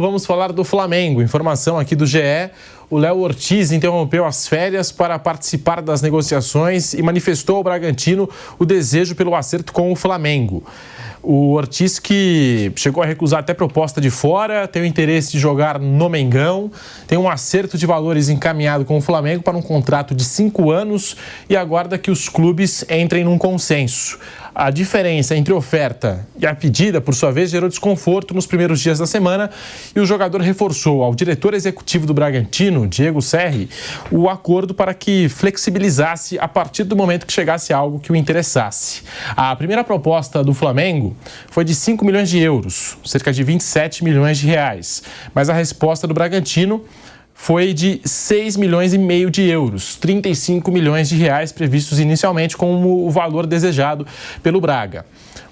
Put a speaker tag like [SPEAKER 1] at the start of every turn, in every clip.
[SPEAKER 1] Vamos falar do Flamengo. Informação aqui do GE. O Léo Ortiz interrompeu as férias para participar das negociações e manifestou ao Bragantino o desejo pelo acerto com o Flamengo. O Ortiz, que chegou a recusar até proposta de fora, tem o interesse de jogar no Mengão, tem um acerto de valores encaminhado com o Flamengo para um contrato de 5 anos e aguarda que os clubes entrem num consenso. A diferença entre a oferta e a pedida, por sua vez, gerou desconforto nos primeiros dias da semana e o jogador reforçou ao diretor executivo do Bragantino, Diego Serri, o acordo para que flexibilizasse a partir do momento que chegasse algo que o interessasse. A primeira proposta do Flamengo foi de 5 milhões de euros, cerca de 27 milhões de reais, mas a resposta do Bragantino foi de 6 milhões e meio de euros, 35 milhões de reais previstos inicialmente como o valor desejado pelo Braga.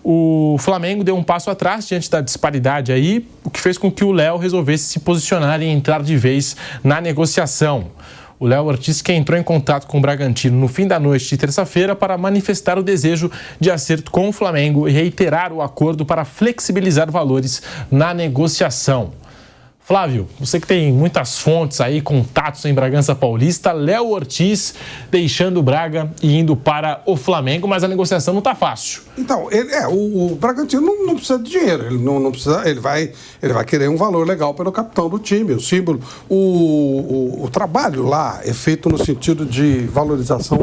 [SPEAKER 1] O Flamengo deu um passo atrás diante da disparidade aí, o que fez com que o Léo resolvesse se posicionar e entrar de vez na negociação. O Léo Ortiz, que entrou em contato com o Bragantino no fim da noite de terça-feira para manifestar o desejo de acerto com o Flamengo e reiterar o acordo para flexibilizar valores na negociação. Flávio, você que tem muitas fontes aí, contatos em Bragança Paulista, Léo Ortiz deixando o Braga e indo para o Flamengo, mas a negociação não está fácil.
[SPEAKER 2] Então, o Bragantino não precisa de dinheiro, ele não precisa, ele vai querer um valor legal pelo capitão do time, o símbolo. O trabalho lá é feito no sentido de valorização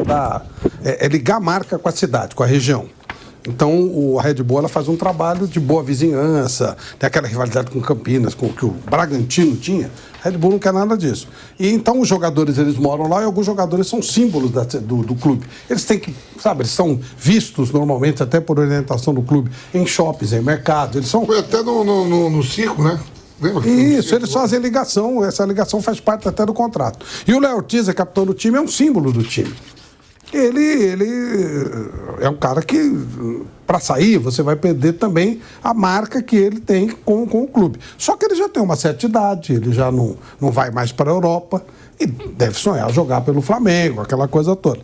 [SPEAKER 2] ligar a marca com a cidade, com a região. Então, a Red Bull ela faz um trabalho de boa vizinhança, tem aquela rivalidade com Campinas, com o que o Bragantino tinha. A Red Bull não quer nada disso. E então os jogadores, eles moram lá e alguns jogadores são símbolos do clube. Eles têm que, sabe, eles são vistos normalmente, até por orientação do clube, em shoppings, em mercados. Eles são...
[SPEAKER 3] Foi até no circo, né?
[SPEAKER 2] Isso, eles fazem ligação, essa ligação faz parte até do contrato. E o Léo Ortiz, capitão do time, é um símbolo do time. Ele é um cara que, para sair, você vai perder também a marca que ele tem com o clube. Só que ele já tem uma certa idade, ele já não vai mais para a Europa e deve sonhar jogar pelo Flamengo, aquela coisa toda.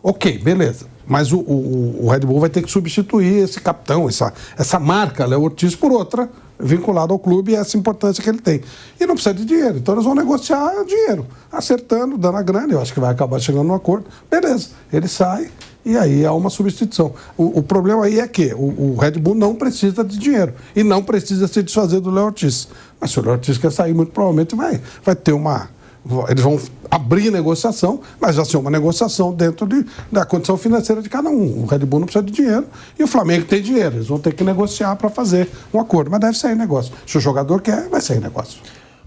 [SPEAKER 2] Ok, beleza. Mas o Red Bull vai ter que substituir esse capitão, essa marca, Léo Ortiz, por outra, vinculada ao clube e essa importância que ele tem. E não precisa de dinheiro, então eles vão negociar dinheiro, acertando, dando a grana, eu acho que vai acabar chegando num acordo. Beleza, ele sai e aí há uma substituição. O problema aí é que o Red Bull não precisa de dinheiro e não precisa se desfazer do Léo Ortiz. Mas se o Léo Ortiz quer sair, muito provavelmente vai ter uma... Eles vão abrir negociação, mas vai ser uma negociação dentro da condição financeira de cada um. O Red Bull não precisa de dinheiro e o Flamengo tem dinheiro. Eles vão ter que negociar para fazer um acordo, mas deve sair negócio. Se o jogador quer, vai sair negócio.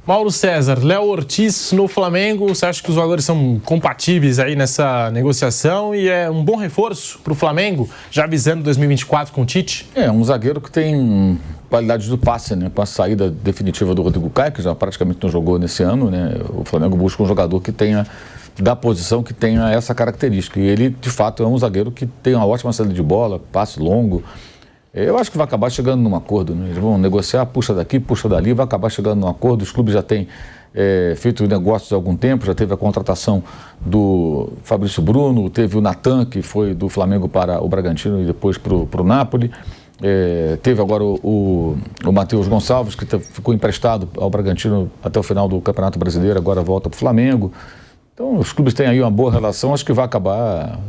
[SPEAKER 1] Mauro César, Léo Ortiz no Flamengo, você acha que os valores são compatíveis aí nessa negociação e é um bom reforço para o Flamengo, já visando 2024 com o Tite?
[SPEAKER 4] É, um zagueiro que tem qualidade do passe, né? Com a saída definitiva do Rodrigo Caio, que já praticamente não jogou nesse ano, né? O Flamengo busca um jogador que tenha, da posição, que tenha essa característica. E ele, de fato, é um zagueiro que tem uma ótima saída de bola, passe longo. Eu acho que vai acabar chegando num acordo, né? Eles vão negociar, puxa daqui, puxa dali, vai acabar chegando num acordo. Os clubes já têm feito negócios há algum tempo, já teve a contratação do Fabrício Bruno, teve o Natan, que foi do Flamengo para o Bragantino e depois para o Napoli. Teve agora o Matheus Gonçalves, que ficou emprestado ao Bragantino até o final do Campeonato Brasileiro, agora volta para o Flamengo. Então, os clubes têm aí uma boa relação, acho que vai acabar...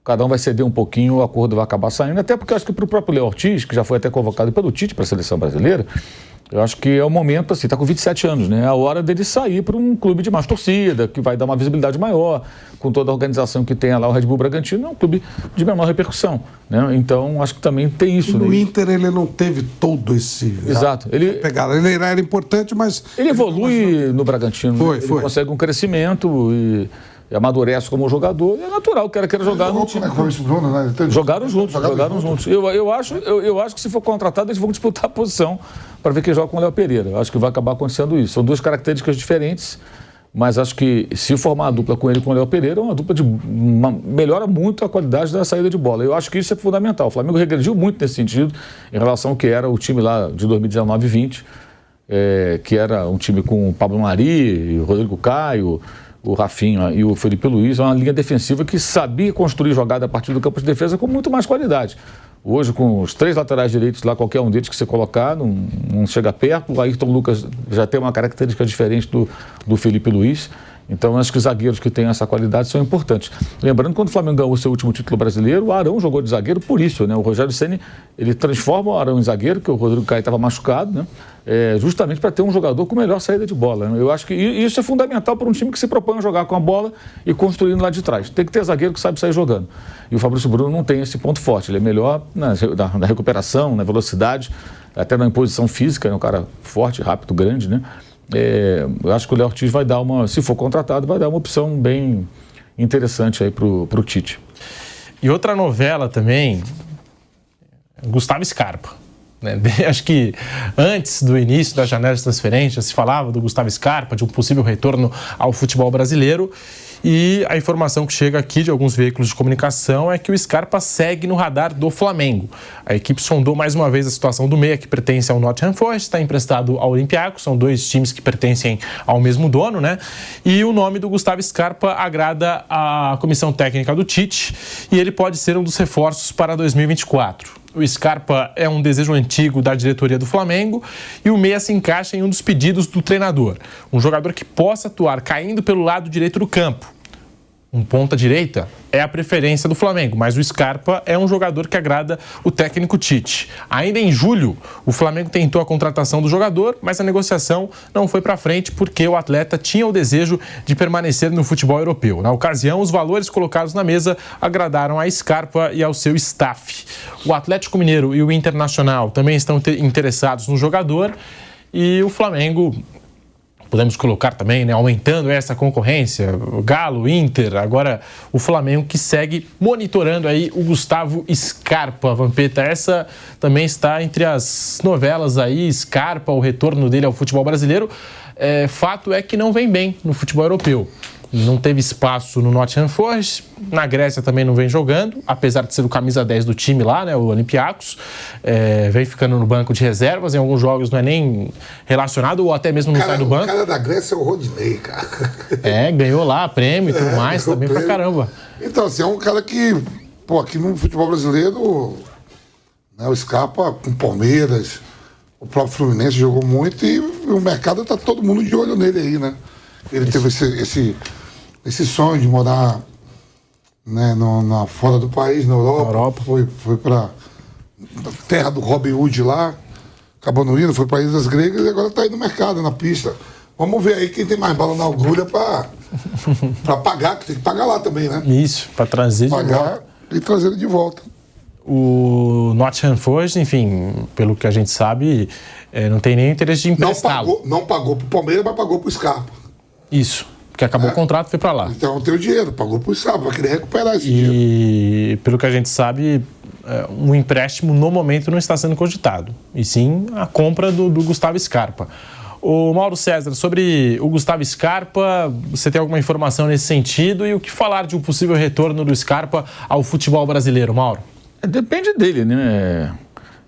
[SPEAKER 4] Cada um vai ceder um pouquinho, o acordo vai acabar saindo, até porque eu acho que para o próprio Léo Ortiz, que já foi até convocado pelo Tite para a seleção brasileira, eu acho que é o momento, assim, está com 27 anos, né? É a hora dele sair para um clube de mais torcida, que vai dar uma visibilidade maior, com toda a organização que tem lá o Red Bull Bragantino, é um clube de menor repercussão, né? Então, acho que também tem isso.
[SPEAKER 2] No Inter, ele não teve todo esse...
[SPEAKER 4] Exato.
[SPEAKER 2] Ele era importante, mas...
[SPEAKER 4] Ele evolui no Bragantino, ele consegue um crescimento e amadurece como jogador, e é natural que ele queira jogar no time. Jogaram juntos. Eu acho que se for contratado, eles vão disputar a posição para ver quem joga com o Léo Pereira. Eu acho que vai acabar acontecendo isso. São duas características diferentes, mas acho que se formar a dupla com ele e com o Léo Pereira, é uma dupla melhora muito a qualidade da saída de bola. Eu acho que isso é fundamental. O Flamengo regrediu muito nesse sentido em relação ao que era o time lá de 2019 e 20, que era um time com o Pablo Mari, o Rodrigo Caio, o Rafinha e o Felipe Luiz, uma linha defensiva que sabia construir jogada a partir do campo de defesa com muito mais qualidade. Hoje, com os 3 laterais direitos lá, qualquer um deles que você colocar, não chega perto. O Ayrton Lucas já tem uma característica diferente do Felipe Luiz. Então, acho que os zagueiros que têm essa qualidade são importantes. Lembrando, quando o Flamengo ganhou o seu último título brasileiro, o Arão jogou de zagueiro por isso, né? O Rogério Ceni, ele transforma o Arão em zagueiro, porque o Rodrigo Caio estava machucado, né? Justamente para ter um jogador com melhor saída de bola, né? Eu acho que isso é fundamental para um time que se propõe a jogar com a bola e construindo lá de trás. Tem que ter zagueiro que sabe sair jogando. E o Fabrício Bruno não tem esse ponto forte. Ele é melhor na recuperação, na velocidade, até na imposição física, é um cara forte, rápido, grande, né? Eu acho que o Léo Ortiz vai dar se for contratado, vai dar uma opção bem interessante aí pro Tite.
[SPEAKER 1] E outra novela também, Gustavo Scarpa, né? Acho que antes do início da janela de transferência se falava do Gustavo Scarpa, de um possível retorno ao futebol brasileiro. E a informação que chega aqui de alguns veículos de comunicação é que o Scarpa segue no radar do Flamengo. A equipe sondou mais uma vez a situação do meia, que pertence ao Nottingham Forest, está emprestado ao Olympiacos, são 2 times que pertencem ao mesmo dono, né? E o nome do Gustavo Scarpa agrada a comissão técnica do Tite e ele pode ser um dos reforços para 2024. O Scarpa é um desejo antigo da diretoria do Flamengo e o meia se encaixa em um dos pedidos do treinador. Um jogador que possa atuar caindo pelo lado direito do campo. Um ponta-direita é a preferência do Flamengo, mas o Scarpa é um jogador que agrada o técnico Tite. Ainda em julho, o Flamengo tentou a contratação do jogador, mas a negociação não foi para frente porque o atleta tinha o desejo de permanecer no futebol europeu. Na ocasião, os valores colocados na mesa agradaram a Scarpa e ao seu staff. O Atlético Mineiro e o Internacional também estão interessados no jogador e o Flamengo... Podemos colocar também, né, aumentando essa concorrência, o Galo, o Inter, agora o Flamengo que segue monitorando aí o Gustavo Scarpa, Vampeta. Essa também está entre as novelas aí, Scarpa, o retorno dele ao futebol brasileiro. Fato é que não vem bem no futebol europeu. Não teve espaço no Nottingham Forest, na Grécia também não vem jogando, apesar de ser o camisa 10 do time lá, né, o Olympiacos, vem ficando no banco de reservas, em alguns jogos não é nem relacionado ou até mesmo não sai do banco.
[SPEAKER 3] O cara da Grécia é o Rodinei, cara.
[SPEAKER 1] Ganhou lá prêmio e tudo mais, também pra caramba.
[SPEAKER 3] Então, assim, é um cara que, aqui no futebol brasileiro, né, o Scarpa com Palmeiras, o próprio Fluminense jogou muito e o mercado tá todo mundo de olho nele aí, né? Ele teve esse sonho de morar, né, fora do país, na Europa. Foi para terra do Robin Hood lá, acabou não indo, foi para Ilhas Gregas e agora está aí no mercado, na pista. Vamos ver aí quem tem mais bala na agulha para pagar, que tem que pagar lá também, né?
[SPEAKER 1] Isso, para trazer de volta.
[SPEAKER 3] E trazer ele de volta.
[SPEAKER 1] O Nottingham Forest, enfim, pelo que a gente sabe, não tem nem interesse de emprestá-lo.
[SPEAKER 3] Não pagou pro Palmeiras, mas pagou pro Scarpa.
[SPEAKER 1] Isso, porque acabou o contrato e foi para lá.
[SPEAKER 3] Então tem o dinheiro, pagou pro Scarpa, vai querer recuperar esse dinheiro.
[SPEAKER 1] E pelo que a gente sabe, um empréstimo no momento não está sendo cogitado, e sim a compra do Gustavo Scarpa. O Mauro César, sobre o Gustavo Scarpa, você tem alguma informação nesse sentido? E o que falar de um possível retorno do Scarpa ao futebol brasileiro, Mauro?
[SPEAKER 4] Depende dele, né?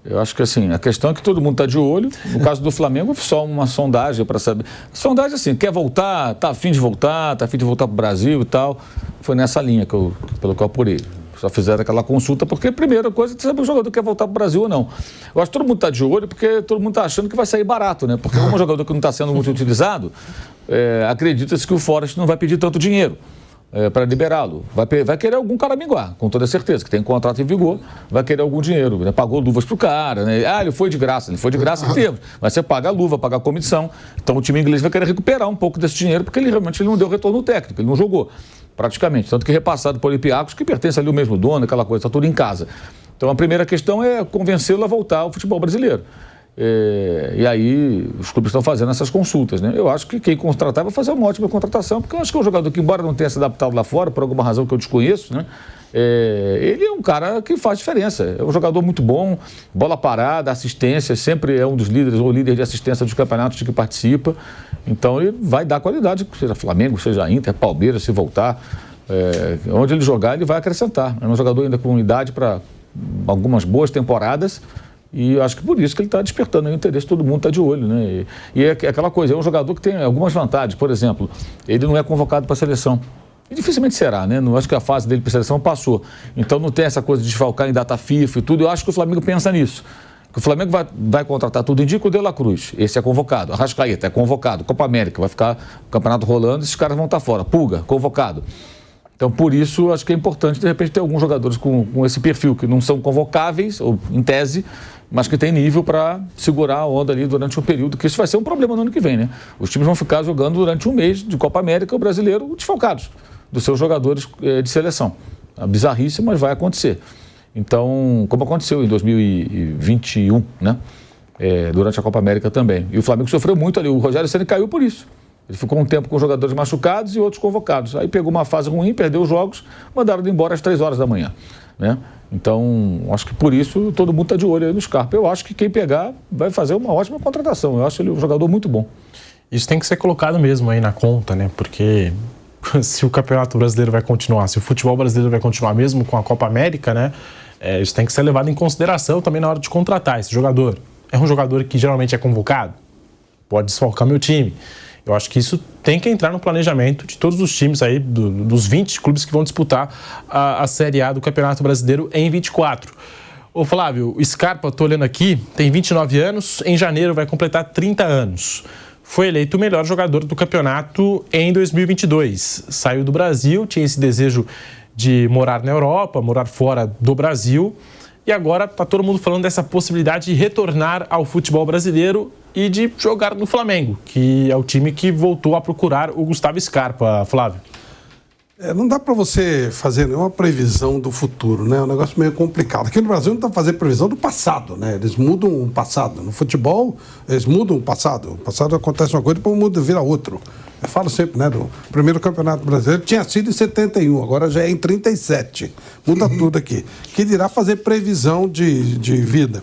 [SPEAKER 4] Eu acho que assim, a questão é que todo mundo está de olho. No caso do Flamengo, foi só uma sondagem para saber. Sondagem assim, quer voltar, tá afim de voltar, tá afim de voltar para o Brasil e tal. Foi nessa linha pelo que eu apurei. Só fizeram aquela consulta, porque a primeira coisa é saber se o jogador quer voltar para o Brasil ou não. Eu acho que todo mundo está de olho, porque todo mundo está achando que vai sair barato, né? Porque como um jogador que não está sendo muito utilizado, acredita-se que o Forest não vai pedir tanto dinheiro para liberá-lo. Vai querer algum caraminguá, com toda certeza, que tem contrato em vigor, vai querer algum dinheiro, né? Pagou luvas pro cara, né? Ele foi de graça em termos, mas você paga a luva, paga a comissão, então o time inglês vai querer recuperar um pouco desse dinheiro, porque ele realmente não deu retorno técnico, ele não jogou, praticamente, tanto que repassado por Olympiacos, que pertence ali ao mesmo dono, aquela coisa, está tudo em casa. Então a primeira questão é convencê-lo a voltar ao futebol brasileiro. E aí os clubes estão fazendo essas consultas, né? Eu acho que quem contratar vai fazer uma ótima contratação, porque eu acho que é um jogador que, embora não tenha se adaptado lá fora, por alguma razão que eu desconheço, né? Ele é um cara que faz diferença, é um jogador muito bom, bola parada, assistência, sempre é um dos líderes ou líder de assistência dos campeonatos de que participa, então ele vai dar qualidade, seja Flamengo, seja Inter, Palmeiras, se voltar, onde ele jogar ele vai acrescentar, é um jogador ainda com idade para algumas boas temporadas. E eu acho que por isso que ele está despertando o interesse, todo mundo está de olho, né? E é aquela coisa, é um jogador que tem algumas vantagens. Por exemplo, ele não é convocado para a seleção. E dificilmente será, né? Não acho que a fase dele para a seleção passou. Então não tem essa coisa de desfalcar em data FIFA e tudo. Eu acho que o Flamengo pensa nisso. Que o Flamengo vai contratar, tudo indica, o De La Cruz. Esse é convocado. Arrascaeta é convocado. Copa América, vai ficar o campeonato rolando, esses caras vão estar fora. Pulga, convocado. Então, por isso, acho que é importante, de repente, ter alguns jogadores com esse perfil, que não são convocáveis, ou em tese, mas que tem nível para segurar a onda ali durante um período, que isso vai ser um problema no ano que vem, né? Os times vão ficar jogando durante um mês de Copa América, o brasileiro, desfalcados dos seus jogadores de seleção. É bizarríssimo, mas vai acontecer. Então, como aconteceu em 2021, né? Durante a Copa América também. E o Flamengo sofreu muito ali, o Rogério Ceni caiu por isso. Ele ficou um tempo com jogadores machucados e outros convocados. Aí pegou uma fase ruim, perdeu os jogos, mandaram ele embora às 3 horas da manhã, né? Então, acho que por isso todo mundo está de olho aí no Scarpa. Eu acho que quem pegar vai fazer uma ótima contratação. Eu acho ele um jogador muito bom.
[SPEAKER 1] Isso tem que ser colocado mesmo aí na conta, né? Porque se o Campeonato Brasileiro vai continuar, se o futebol brasileiro vai continuar mesmo com a Copa América, né? Isso tem que ser levado em consideração também na hora de contratar esse jogador. É um jogador que geralmente é convocado? Pode desfalcar meu time. Eu acho que isso tem que entrar no planejamento de todos os times aí, dos 20 clubes que vão disputar a Série A do Campeonato Brasileiro em 24. Ô Flávio, o Scarpa, tô olhando aqui, tem 29 anos, em janeiro vai completar 30 anos. Foi eleito o melhor jogador do campeonato em 2022. Saiu do Brasil, tinha esse desejo de morar na Europa, morar fora do Brasil. E agora está todo mundo falando dessa possibilidade de retornar ao futebol brasileiro e de jogar no Flamengo, que é o time que voltou a procurar o Gustavo Scarpa, Flávio.
[SPEAKER 2] Não dá para você fazer nenhuma previsão do futuro, né? É um negócio meio complicado. Aqui no Brasil não dá para fazer previsão do passado, né? Eles mudam o passado. No futebol, eles mudam o passado. O passado acontece uma coisa, depois muda, vira outro. Eu falo sempre, né? Do primeiro campeonato brasileiro tinha sido em 71, agora já é em 37. Muda tudo aqui. Que dirá fazer previsão de vida.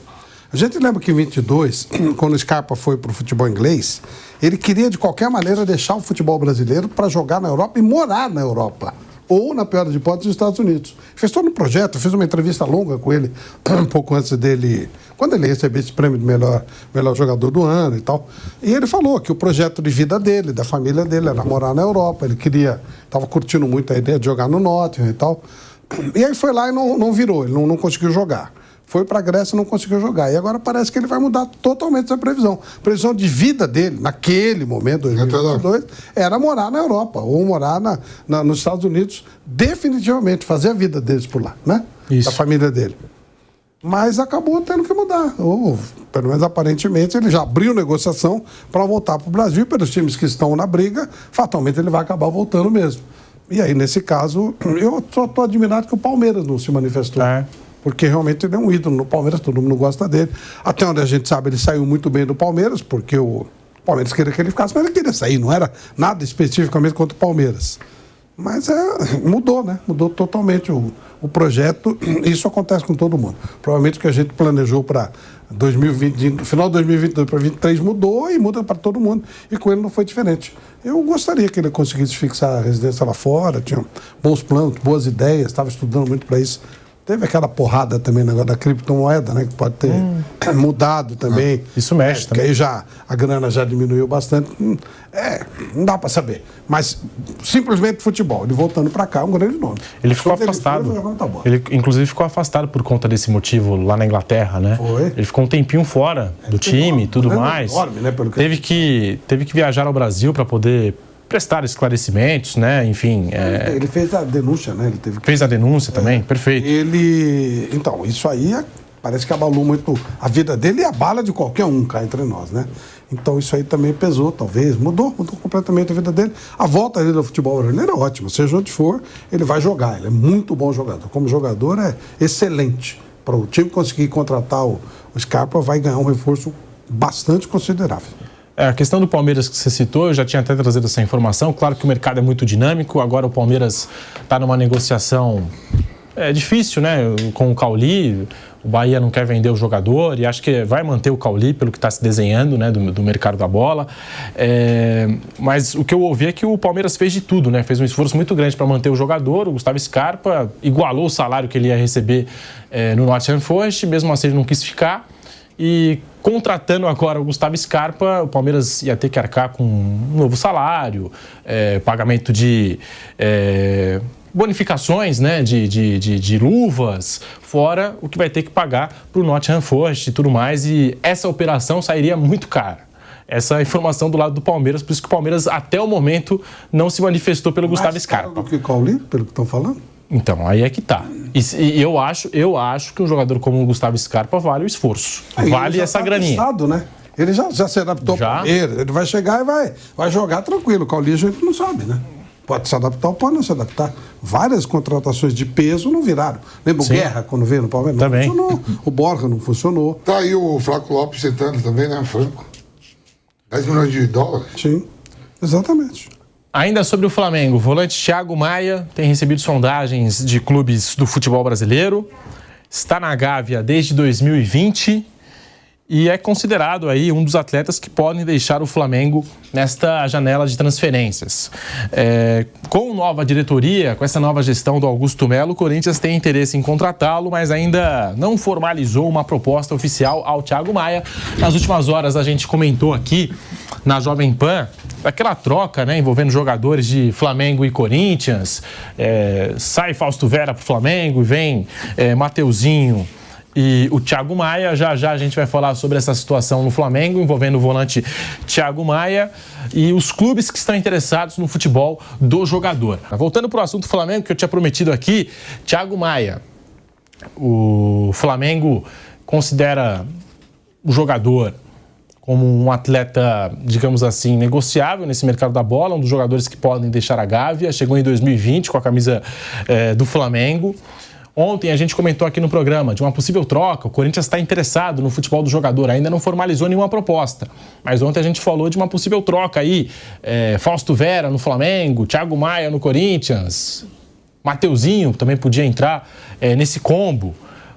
[SPEAKER 2] A gente lembra que em 22, quando o Scarpa foi para o futebol inglês, ele queria de qualquer maneira deixar o futebol brasileiro para jogar na Europa e morar na Europa. Ou, na pior das hipóteses, nos Estados Unidos. Fez todo um projeto, fez uma entrevista longa com ele, um pouco antes dele, quando ele recebeu esse prêmio de melhor jogador do ano e tal. E ele falou que o projeto de vida dele, da família dele, era morar na Europa. Ele estava curtindo muito a ideia de jogar no Nottingham e tal. E aí foi lá e não virou, ele não conseguiu jogar. Foi para a Grécia e não conseguiu jogar. E agora parece que ele vai mudar totalmente essa previsão. A previsão de vida dele, naquele momento, 2022, era morar na Europa ou morar nos Estados Unidos, definitivamente, fazer a vida deles por lá, né?
[SPEAKER 1] Isso.
[SPEAKER 2] Da família dele. Mas acabou tendo que mudar. Ou, pelo menos aparentemente, ele já abriu negociação para voltar para o Brasil. Pelos times que estão na briga, fatalmente ele vai acabar voltando mesmo. E aí, nesse caso, eu só estou admirado que o Palmeiras não se manifestou. Porque realmente ele é um ídolo no Palmeiras, todo mundo gosta dele. Até onde a gente sabe, ele saiu muito bem do Palmeiras, porque o Palmeiras queria que ele ficasse, mas ele queria sair, não era nada especificamente contra o Palmeiras. Mas mudou, né? Mudou totalmente o projeto. Isso acontece com todo mundo. Provavelmente o que a gente planejou para 2020, no final de 2022 para 2023 mudou e muda para todo mundo. E com ele não foi diferente. Eu gostaria que ele conseguisse fixar a residência lá fora, tinha bons planos, boas ideias, estava estudando muito para isso. Teve aquela porrada também, negócio da criptomoeda, né? Que pode ter mudado também.
[SPEAKER 1] Isso mexe também.
[SPEAKER 2] Que aí a grana já diminuiu bastante. Não dá para saber. Mas simplesmente futebol. Ele voltando para cá é um grande nome.
[SPEAKER 1] Ele ficou afastado. Ele, inclusive, ficou afastado por conta desse motivo lá na Inglaterra, né?
[SPEAKER 2] Foi.
[SPEAKER 1] Ele ficou um tempinho fora do time e tudo mais.
[SPEAKER 2] Enorme, né?
[SPEAKER 1] Teve que viajar ao Brasil para poder prestar esclarecimentos, né? Enfim.
[SPEAKER 2] Ele fez a denúncia, né?
[SPEAKER 1] Fez a denúncia também, perfeito.
[SPEAKER 2] Então, isso aí parece que abalou muito a vida dele e abala de qualquer um cá entre nós, né? Então isso aí também pesou, talvez. Mudou completamente a vida dele. A volta dele ao futebol brasileiro é ótima. Seja onde for, ele vai jogar. Ele é muito bom jogador. Como jogador, é excelente. Para o time conseguir contratar o Scarpa, vai ganhar um reforço bastante considerável.
[SPEAKER 1] A questão do Palmeiras que você citou, eu já tinha até trazido essa informação. Claro que o mercado é muito dinâmico. Agora o Palmeiras está numa negociação difícil, né? Com o Cauli. O Bahia não quer vender o jogador e acho que vai manter o Cauli pelo que está se desenhando, né? Do mercado da bola. Mas o que eu ouvi é que o Palmeiras fez de tudo, né? Fez um esforço muito grande para manter o jogador. O Gustavo Scarpa igualou o salário que ele ia receber no Nottingham Forest. Mesmo assim ele não quis ficar. e contratando agora o Gustavo Scarpa, o Palmeiras ia ter que arcar com um novo salário, pagamento de bonificações, né, de luvas, fora o que vai ter que pagar para o Nottingham Forest e tudo mais, e essa operação sairia muito cara. Essa informação do lado do Palmeiras, por isso que o Palmeiras até o momento não se manifestou pelo Gustavo Scarpa.
[SPEAKER 2] Do que Cauli, pelo que estão falando?
[SPEAKER 1] Então, aí é que tá. E eu acho que um jogador como o Gustavo Scarpa vale o esforço. Vale essa graninha.
[SPEAKER 2] Né? Ele já se adaptou ao Palmeiras, ele vai chegar e vai jogar tranquilo. O Cauli a gente não sabe, né? Pode se adaptar ou pode não se adaptar. Várias contratações de peso não viraram. Lembra o Guerra, quando veio no Palmeiras? Não
[SPEAKER 1] também
[SPEAKER 2] funcionou. O Borja não funcionou.
[SPEAKER 3] Tá aí o Flaco Lopes sentando também, né, Franco? 10 milhões de dólares.
[SPEAKER 2] Sim, exatamente.
[SPEAKER 1] Ainda sobre o Flamengo, o volante Thiago Maia tem recebido sondagens de clubes do futebol brasileiro, está na Gávea desde 2020 e é considerado aí um dos atletas que podem deixar o Flamengo nesta janela de transferências. Com nova diretoria, com essa nova gestão do Augusto Melo, o Corinthians tem interesse em contratá-lo, mas ainda não formalizou uma proposta oficial ao Thiago Maia. Nas últimas horas a gente comentou aqui na Jovem Pan aquela troca, né, envolvendo jogadores de Flamengo e Corinthians. Sai Fausto Vera para o Flamengo e vem Mateuzinho e o Thiago Maia. Já a gente vai falar sobre essa situação no Flamengo, envolvendo o volante Thiago Maia e os clubes que estão interessados no futebol do jogador. Voltando para o assunto Flamengo, que eu tinha prometido aqui, Thiago Maia. O Flamengo considera o jogador como um atleta, digamos assim, negociável nesse mercado da bola, um dos jogadores que podem deixar a Gávea. Chegou em 2020 com a camisa do Flamengo. Ontem a gente comentou aqui no programa de uma possível troca. O Corinthians está interessado no futebol do jogador, ainda não formalizou nenhuma proposta. Mas ontem a gente falou de uma possível troca aí. Fausto Vera no Flamengo, Thiago Maia no Corinthians, Mateuzinho também podia entrar nesse combo.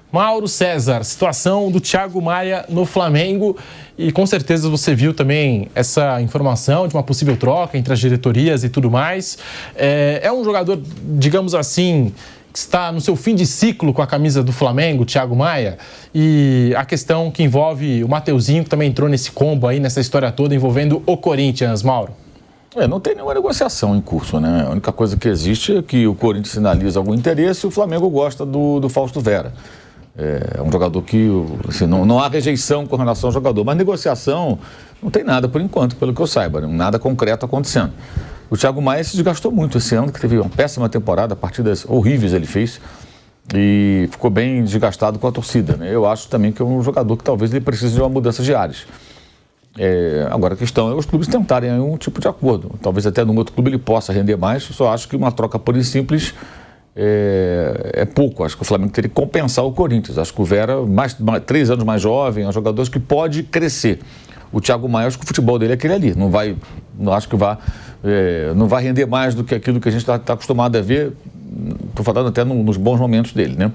[SPEAKER 1] Mauro César, situação do Thiago Maia no Flamengo, e com certeza você viu também essa informação de uma possível troca entre as diretorias e tudo mais. É um jogador, digamos assim, que está no seu fim de ciclo com a camisa do Flamengo, Thiago Maia, e a questão que envolve o Mateuzinho, que também entrou nesse combo aí, nessa história toda envolvendo o Corinthians, Mauro.
[SPEAKER 4] Não tem nenhuma negociação em curso, né? A única coisa que existe é que o Corinthians sinaliza algum interesse e o Flamengo gosta do Fausto Vera. É um jogador que, assim, não há rejeição com relação ao jogador, mas negociação não tem nada por enquanto, pelo que eu saiba, nada concreto acontecendo. O Thiago Maia se desgastou muito esse ano, que teve uma péssima temporada, partidas horríveis ele fez e ficou bem desgastado com a torcida, né? Eu acho também que é um jogador que talvez ele precise de uma mudança de ares. Agora a questão é os clubes tentarem um tipo de acordo, talvez até no outro clube ele possa render mais. Eu só acho que uma troca pura e simples é pouco. Acho que o Flamengo teria que compensar o Corinthians. Acho que o Vera, 3 anos mais jovem, é um jogador que pode crescer. O Thiago Maia, acho que o futebol dele é aquele ali. Não acho que não vai render mais do que aquilo que a gente está acostumado a ver. Estou falando até nos bons momentos dele, né?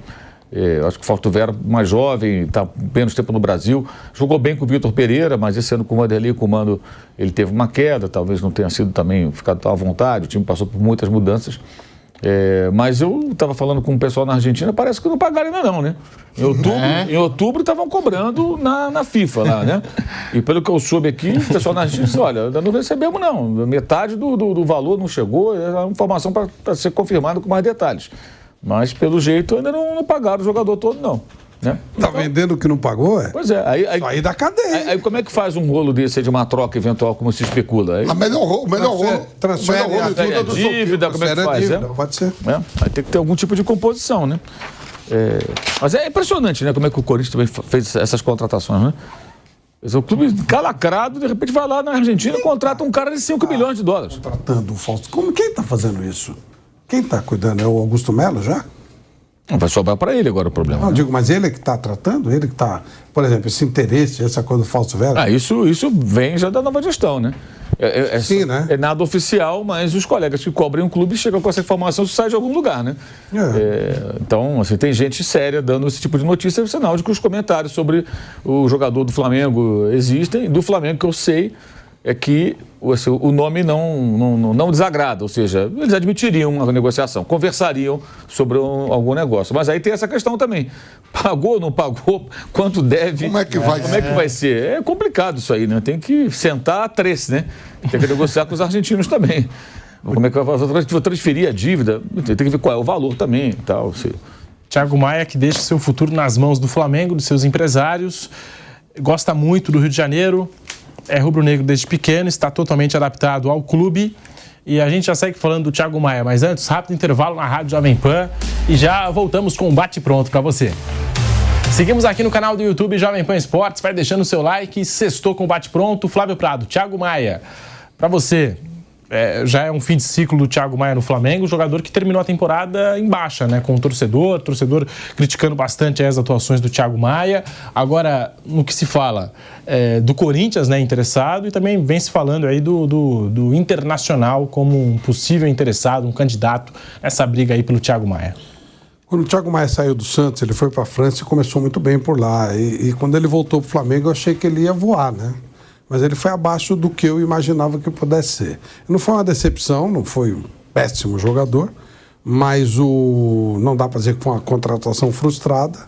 [SPEAKER 4] Acho que o Fausto Vera, mais jovem, está menos tempo no Brasil, jogou bem com o Vitor Pereira, mas esse ano com o Vanderlei Comando ele teve uma queda, talvez não tenha sido também ficado tão à vontade, o time passou por muitas mudanças. Mas eu estava falando com o pessoal na Argentina, parece que não pagaram ainda não, né? Em outubro estavam cobrando na FIFA lá, né? E pelo que eu soube aqui, o pessoal na Argentina disse, olha, ainda não recebemos não, metade do valor não chegou, é uma informação para ser confirmada com mais detalhes. Mas pelo jeito ainda não pagaram o jogador todo não. Né?
[SPEAKER 2] Tá vendendo o que não pagou,
[SPEAKER 4] Pois é.
[SPEAKER 2] Aí da cadeia.
[SPEAKER 4] Aí como é que faz um rolo desse de uma troca eventual, como se especula?
[SPEAKER 3] O melhor rolo.
[SPEAKER 2] Transfere
[SPEAKER 4] a dívida, como é que faz?
[SPEAKER 2] Pode ser.
[SPEAKER 4] Aí tem que ter algum tipo de composição, né? Mas é impressionante, né? Como é que o Corinthians também fez essas contratações, né? O clube calacrado, de repente vai lá na Argentina e contrata um cara de 5 milhões de dólares.
[SPEAKER 2] Contratando o Fausto. Quem está fazendo isso? Quem está cuidando? É o Augusto Melo já?
[SPEAKER 4] Não vai sobrar para ele agora o problema.
[SPEAKER 2] Não, digo, mas ele é que está tratando? Ele que está, por exemplo, esse interesse, essa coisa do Fausto Vera?
[SPEAKER 4] Isso vem já da nova gestão, né?
[SPEAKER 2] Sim, né?
[SPEAKER 4] É nada oficial, mas os colegas que cobrem um clube chegam com essa informação, isso sai de algum lugar, né? Então, assim, tem gente séria dando esse tipo de notícia, é sinal de que os comentários sobre o jogador do Flamengo existem. Do Flamengo, que eu sei, é que o nome não desagrada, ou seja, eles admitiriam uma negociação, conversariam sobre algum negócio. Mas aí tem essa questão também. Pagou, não pagou, quanto deve?
[SPEAKER 3] Como é que vai ser?
[SPEAKER 4] Como é que vai ser? É complicado isso aí, né? Tem que sentar a três, né? Tem que negociar com os argentinos também. Como é que vai transferir a dívida? Tem que ver qual é o valor também e tal.
[SPEAKER 1] Thiago Maia, que deixa seu futuro nas mãos do Flamengo, dos seus empresários, gosta muito do Rio de Janeiro, é rubro-negro desde pequeno, está totalmente adaptado ao clube. E a gente já segue falando do Thiago Maia, mas antes, rápido intervalo na Rádio Jovem Pan e já voltamos com um bate-pronto para você. Seguimos aqui no canal do YouTube Jovem Pan Esportes, vai deixando o seu like, sextou com o bate-pronto. Flávio Prado, Thiago Maia, para você, já é um fim de ciclo do Thiago Maia no Flamengo, jogador que terminou a temporada em baixa, né, com o torcedor criticando bastante as atuações do Thiago Maia. Agora, no que se fala do Corinthians, né, interessado, e também vem se falando aí do Internacional como um possível interessado, um candidato nessa briga aí pelo Thiago Maia.
[SPEAKER 2] Quando o Thiago Maia saiu do Santos, ele foi para a França e começou muito bem por lá. E quando ele voltou para o Flamengo, eu achei que ele ia voar, né? Mas ele foi abaixo do que eu imaginava que pudesse ser. Não foi uma decepção, não foi um péssimo jogador, mas não dá para dizer que foi uma contratação frustrada,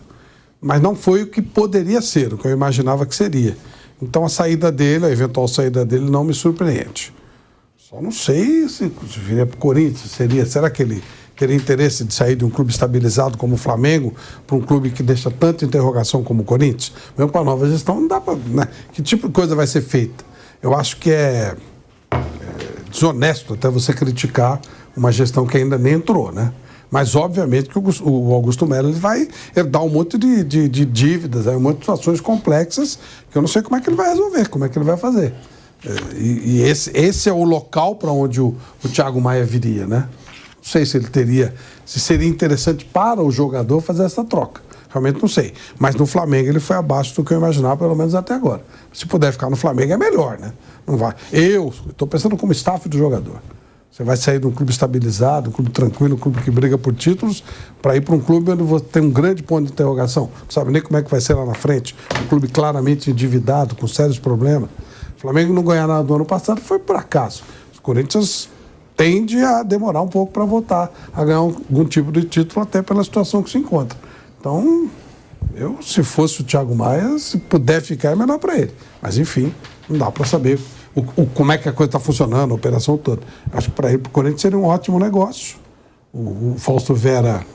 [SPEAKER 2] mas não foi o que poderia ser, o que eu imaginava que seria. Então a saída dele, a eventual saída dele, não me surpreende. Só não sei se viria para o Corinthians, será que ele teria interesse de sair de um clube estabilizado como o Flamengo para um clube que deixa tanta interrogação como o Corinthians? Mesmo para a nova gestão, não dá para... Né? Que tipo de coisa vai ser feita? Eu acho que é desonesto até você criticar uma gestão que ainda nem entrou, né? Mas, obviamente, que o Augusto Melo ele vai herdar um monte de dívidas, um monte de situações complexas que eu não sei como é que ele vai resolver, como é que ele vai fazer. E esse é o local para onde o Thiago Maia viria, né? Não sei se seria interessante para o jogador fazer essa troca. Realmente não sei. Mas no Flamengo ele foi abaixo do que eu imaginava, pelo menos até agora. Se puder ficar no Flamengo é melhor, né? Não vai. Eu estou pensando como staff do jogador. Você vai sair de um clube estabilizado, um clube tranquilo, um clube que briga por títulos, para ir para um clube onde você tem um grande ponto de interrogação. Não sabe nem como é que vai ser lá na frente. Um clube claramente endividado, com sérios problemas. O Flamengo não ganhar nada do ano passado foi por acaso. Os Corinthians tende a demorar um pouco para voltar a ganhar algum tipo de título, até pela situação que se encontra. Então, se fosse o Thiago Maia, se puder ficar, é melhor para ele. Mas, enfim, não dá para saber como é que a coisa está funcionando, a operação toda. Acho que para ele, para o Corinthians, seria um ótimo negócio. O Fausto Vera...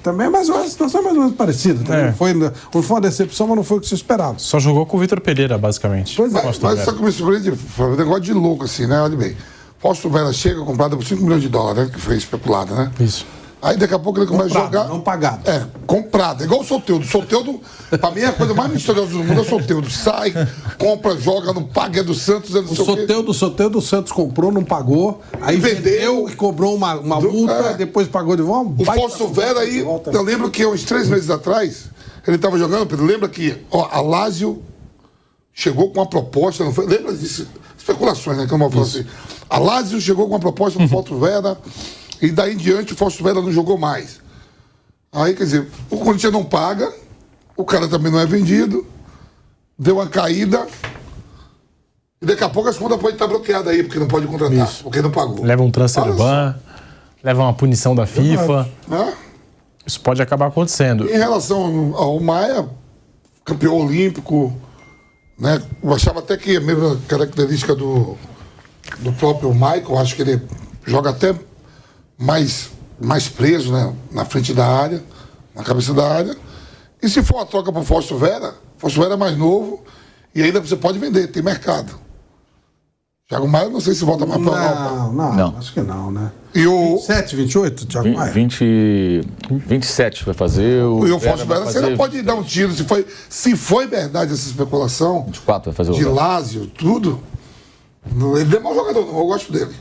[SPEAKER 2] também é a situação é mais ou menos parecida. Não foi uma decepção, mas não foi o que se esperava.
[SPEAKER 1] Só jogou com o Vitor Pereira, basicamente.
[SPEAKER 3] Pois é. Mas só que me surpreende, um negócio de louco assim, né? Olha bem. Fausto Vera chega comprada por $5 milhões, né? Que foi especulada, né?
[SPEAKER 1] Isso.
[SPEAKER 3] Aí daqui a pouco ele começa a jogar...
[SPEAKER 2] não pagado.
[SPEAKER 3] Comprado. É igual o Soteldo. Soteldo, pra mim, é a coisa mais misteriosa do mundo é o Soteldo. Sai, compra, joga, não paga, é do Santos, é do
[SPEAKER 2] o Soteldo, o Santos comprou, não pagou, aí vendeu e cobrou uma multa, depois pagou de volta.
[SPEAKER 3] O Fausto Vera aí, eu lembro que uns 3 meses atrás, ele estava jogando, Pedro, lembra que a Lazio chegou com uma proposta, não foi? Lembra disso? Especulações, né? Que eu falo assim. A Lazio chegou com uma proposta no Fausto Vera, e daí em diante o Fausto Vera não jogou mais. Aí, quer dizer, o Corinthians não paga, o cara também não é vendido, deu uma caída, e daqui a pouco as contas podem estar bloqueadas aí, porque não pode contratar, porque não pagou.
[SPEAKER 1] Leva um transfer ban, leva uma punição da FIFA. Isso pode acabar acontecendo.
[SPEAKER 3] Em relação ao Maia, campeão olímpico, né? Eu achava até que a mesma característica do próprio Michael, acho que ele joga até mais preso, né? Na frente da área, na cabeça da área. E se for uma troca para o Fausto Vera é mais novo e ainda você pode vender, tem mercado. Thiago Maia, não sei se volta mais para a Europa.
[SPEAKER 2] Não, acho que não, né?
[SPEAKER 3] E o
[SPEAKER 2] 27, 28, Thiago Maia?
[SPEAKER 4] 27 vai fazer.
[SPEAKER 3] E o Fausto Vera, você não pode dar um tiro. Se foi verdade essa especulação
[SPEAKER 4] 24 vai fazer
[SPEAKER 3] de Lazio, tudo, ele é mau jogador, não, eu gosto dele.